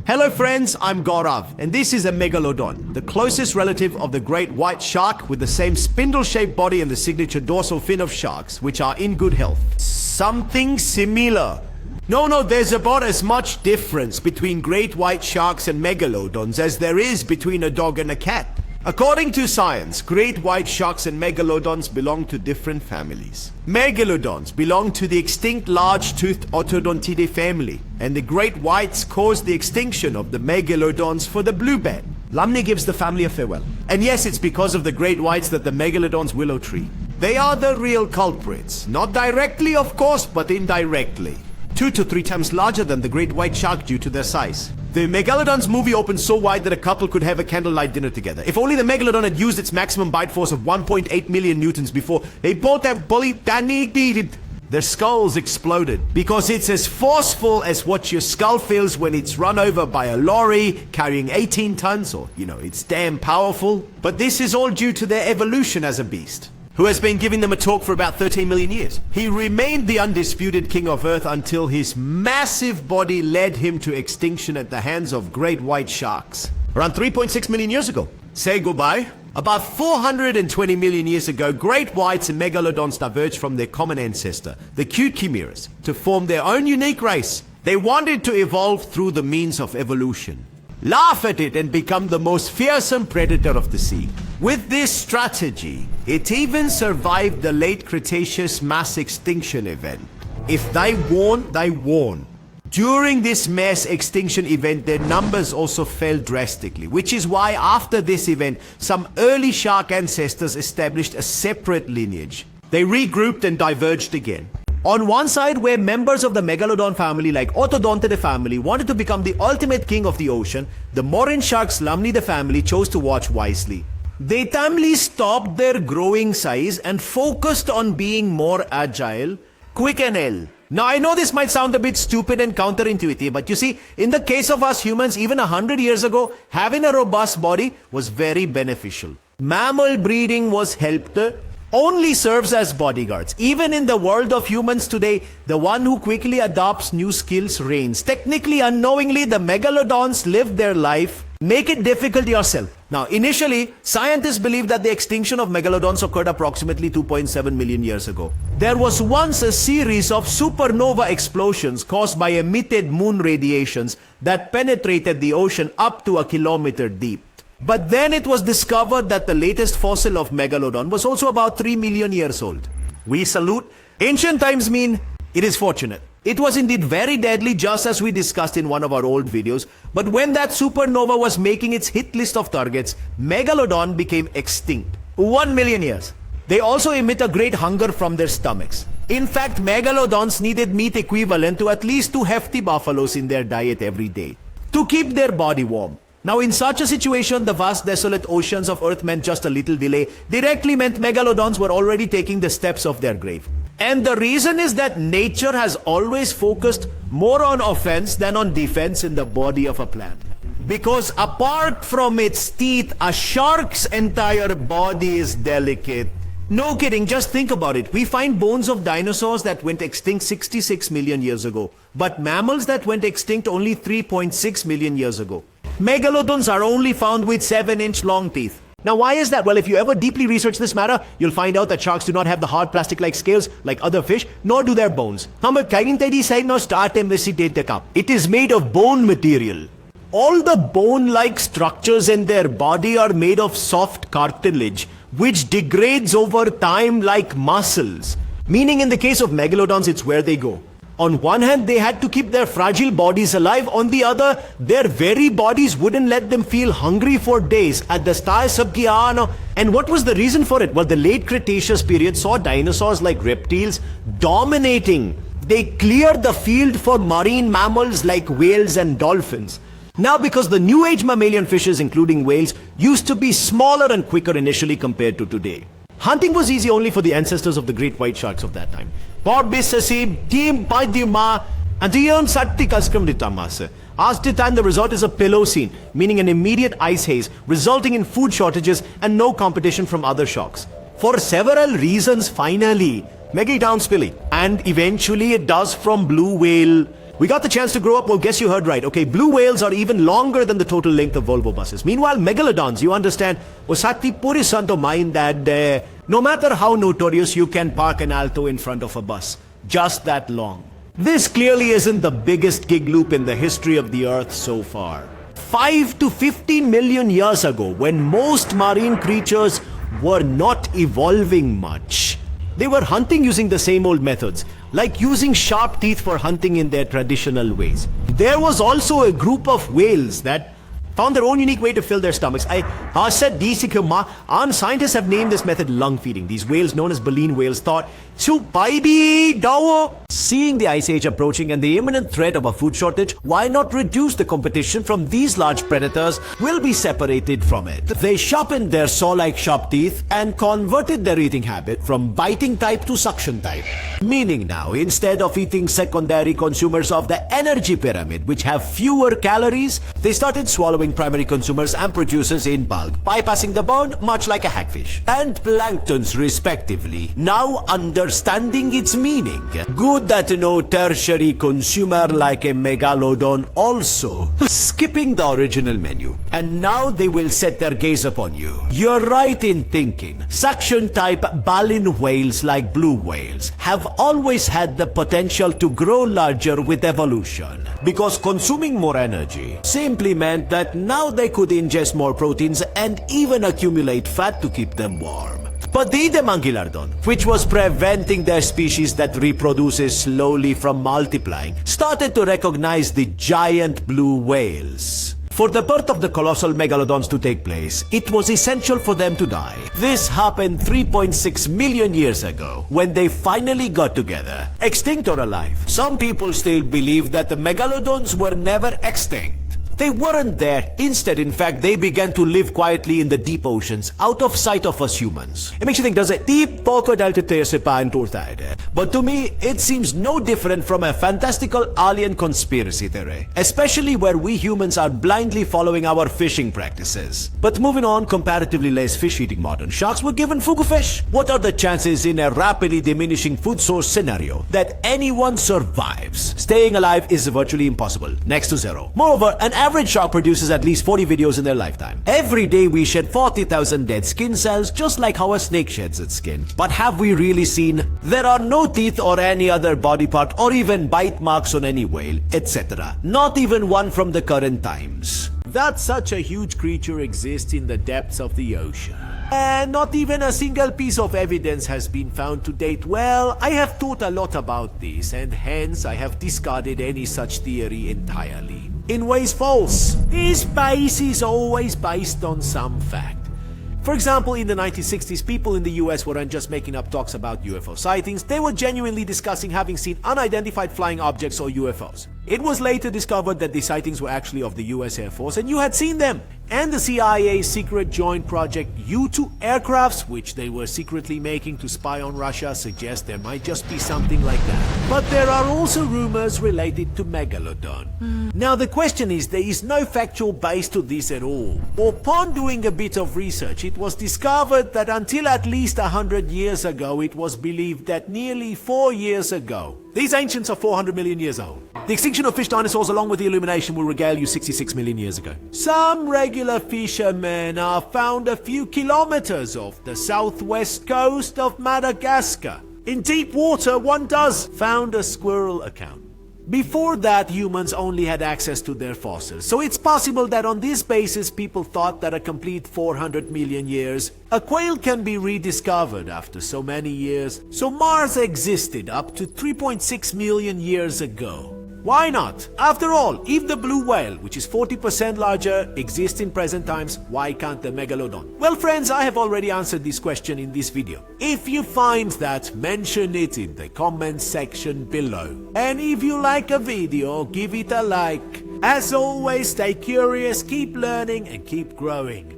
Hello friends, I'm Gaurav, and this is a Megalodon, the closest relative of the great white shark with the same spindle-shaped body and the signature dorsal fin of sharks, which are in good health. Something similar. No, there's about as much difference between great white sharks and megalodons as there is between a dog and a cat. According to science, great white sharks and megalodons belong to different families. Megalodons belong to the extinct large-toothed Ottodontidae family, and the great whites caused the extinction of the megalodons for the bluebird. Lumley gives the family a farewell. And yes, it's because of the great whites that the megalodons willow tree. They are the real culprits. Not directly, of course, but indirectly. 2 to 3 times larger than the great white shark due to their size. The Megalodon's movie opened so wide that a couple could have a candlelight dinner together. If only the Megalodon had used its maximum bite force of 1.8 million newtons before they both have their skulls exploded. Because it's as forceful as what your skull feels when it's run over by a lorry carrying 18 tons, or, it's damn powerful. But this is all due to their evolution as a beast, who has been giving them a talk for about 13 million years. He remained the undisputed king of Earth until his massive body led him to extinction at the hands of great white sharks. Around 3.6 million years ago. Say goodbye. About 420 million years ago, great whites and megalodons diverged from their common ancestor, the cute chimeras, to form their own unique race. They wanted to evolve through the means of evolution. Laugh at it and become the most fearsome predator of the sea. With this strategy, it even survived the late Cretaceous mass extinction event. If they won, they won. During this mass extinction event, their numbers also fell drastically, which is why after this event, some early shark ancestors established a separate lineage. They regrouped and diverged again. On one side were members of the Megalodon family like Ottodontidae family wanted to become the ultimate king of the ocean. The Morin sharks Lumnidae family chose to watch wisely. They timely stopped their growing size and focused on being more agile, quick and ill. Now I know this might sound a bit stupid and counterintuitive, but you see, in the case of us humans, even 100 years ago, having a robust body was very beneficial. Mammal breeding was helped. Only serves as bodyguards. Even in the world of humans today, the one who quickly adopts new skills reigns. Technically, unknowingly, the megalodons live their life. Make it difficult yourself. Now, initially, scientists believed that the extinction of megalodons occurred approximately 2.7 million years ago. There was once a series of supernova explosions caused by emitted moon radiations that penetrated the ocean up to 1 kilometer deep. But then it was discovered that the latest fossil of Megalodon was also about 3 million years old. We salute. Ancient times mean it is fortunate. It was indeed very deadly, just as we discussed in one of our old videos. But when that supernova was making its hit list of targets, Megalodon became extinct. 1 million years. They also emit a great hunger from their stomachs. In fact, Megalodons needed meat equivalent to at least 2 hefty buffaloes in their diet every day to keep their body warm. Now, in such a situation, the vast desolate oceans of Earth meant just a little delay. Directly meant megalodons were already taking the steps of their grave. And the reason is that nature has always focused more on offense than on defense in the body of a plant. Because apart from its teeth, a shark's entire body is delicate. No kidding, just think about it. We find bones of dinosaurs that went extinct 66 million years ago, but mammals that went extinct only 3.6 million years ago. Megalodons are only found with 7-inch long teeth. Now why is that? Well, if you ever deeply research this matter, you'll find out that sharks do not have the hard plastic-like scales like other fish, nor do their bones. It is made of bone material. All the bone-like structures in their body are made of soft cartilage, which degrades over time like muscles. Meaning in the case of megalodons, it's where they go. On one hand, they had to keep their fragile bodies alive. On the other, their very bodies wouldn't let them feel hungry for days. At the stars sabkiano. And what was the reason for it? Well, the late Cretaceous period saw dinosaurs like reptiles dominating. They cleared the field for marine mammals like whales and dolphins. Now, because the new age mammalian fishes, including whales, used to be smaller and quicker initially compared to today. Hunting was easy only for the ancestors of the great white sharks of that time. As the time, the result is a Pelocene, meaning an immediate ice haze, resulting in food shortages and no competition from other sharks. For several reasons, finally, Meggy down spilly. And eventually it does from blue whale We got the chance to grow up, well guess you heard right. Okay, blue whales are even longer than the total length of Volvo buses. Meanwhile, megalodons, you understand, usati puri santo mind that no matter how notorious, you can park an Alto in front of a bus. Just that long. This clearly isn't the biggest gig loop in the history of the Earth so far. 5 to 15 million years ago, when most marine creatures were not evolving much, they were hunting using the same old methods, like using sharp teeth for hunting in their traditional ways. There was also a group of whales that found their own unique way to fill their stomachs. And scientists have named this method lung feeding. These whales, known as baleen whales, thought, seeing the ice age approaching and the imminent threat of a food shortage, why not reduce the competition from these large predators will be separated from it. They sharpened their saw-like sharp teeth and converted their eating habit from biting type to suction type. Meaning now, instead of eating secondary consumers of the energy pyramid, which have fewer calories, they started swallowing primary consumers and producers in bulk, bypassing the bone much like a hagfish. And planktons respectively, now understanding its meaning. Good that no tertiary consumer like a megalodon also skipping the original menu. And now they will set their gaze upon you. You're right in thinking. Suction type baleen whales like blue whales have always had the potential to grow larger with evolution. Because consuming more energy simply meant that now they could ingest more proteins and even accumulate fat to keep them warm. But the Megalodon, which was preventing their species that reproduces slowly from multiplying, started to recognize the giant blue whales. For the birth of the colossal megalodons to take place, it was essential for them to die. This happened 3.6 million years ago, when they finally got together. Extinct or alive? Some people still believe that the megalodons were never extinct. They weren't there. Instead, in fact, they began to live quietly in the deep oceans, out of sight of us humans. It makes you think, does it? But to me, it seems no different from a fantastical alien conspiracy theory, especially where we humans are blindly following our fishing practices. But moving on, comparatively less fish-eating modern sharks were given fugu fish. What are the chances in a rapidly diminishing food source scenario that anyone survives? Staying alive is virtually impossible, next to zero. Moreover, an average shark produces at least 40 videos in their lifetime. Every day we shed 40,000 dead skin cells, just like how a snake sheds its skin. But have we really seen? There are no teeth or any other body part or even bite marks on any whale, etc. Not even one from the current times. That such a huge creature exists in the depths of the ocean. And not even a single piece of evidence has been found to date. Well, I have thought a lot about this, and hence I have discarded any such theory entirely. In ways false. This base is always based on some fact. For example, in the 1960s, people in the US weren't just making up talks about UFO sightings, they were genuinely discussing having seen unidentified flying objects or UFOs. It was later discovered that the sightings were actually of the US Air Force and you had seen them. And the CIA's secret joint project U-2 aircrafts, which they were secretly making to spy on Russia, suggest there might just be something like that. But there are also rumors related to Megalodon. Now the question is, there is no factual base to this at all. Upon doing a bit of research, it was discovered that until at least 100 years ago, it was believed that nearly 4 years ago, these ancients are 400 million years old. The extinction of fish dinosaurs along with the illumination will regale you 66 million years ago. Some regular fishermen are found a few kilometers off the southwest coast of Madagascar. In deep water, one does found a squirrel account. Before that, humans only had access to their fossils, so it's possible that on this basis people thought that a complete 400 million years, a quail can be rediscovered after so many years, so Mars existed up to 3.6 million years ago. Why not? After all, if the blue whale, which is 40% larger, exists in present times, why can't the megalodon? Well friends, I have already answered this question in this video. If you find that, mention it in the comment section below. And if you like a video, give it a like. As always, stay curious, keep learning and keep growing.